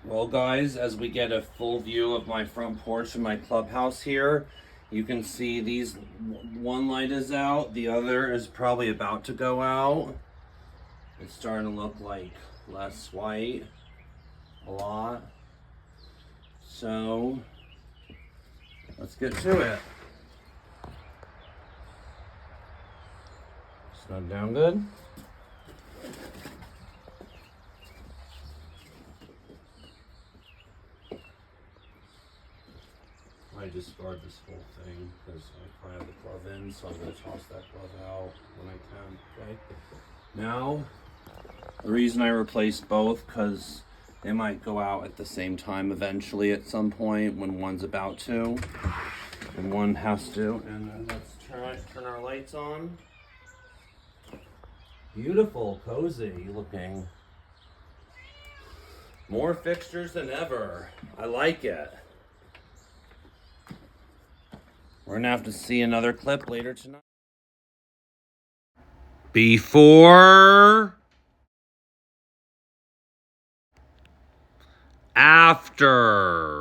Well, guys, as we get a full view of my front porch and my clubhouse here, you can see one light is out, the other is probably about to go out. It's starting to look like less white, a lot. So, let's get to it. Snug down good? I discard this whole thing because I probably have the glove in, so I'm going to toss that glove out when I can, okay? Now, the reason I replaced both, because they might go out at the same time eventually at some point when one's about to, and one has to. And then let's turn our lights on. Beautiful, cozy looking. More fixtures than ever. I like it. We're gonna have to see another clip later tonight. Before, after.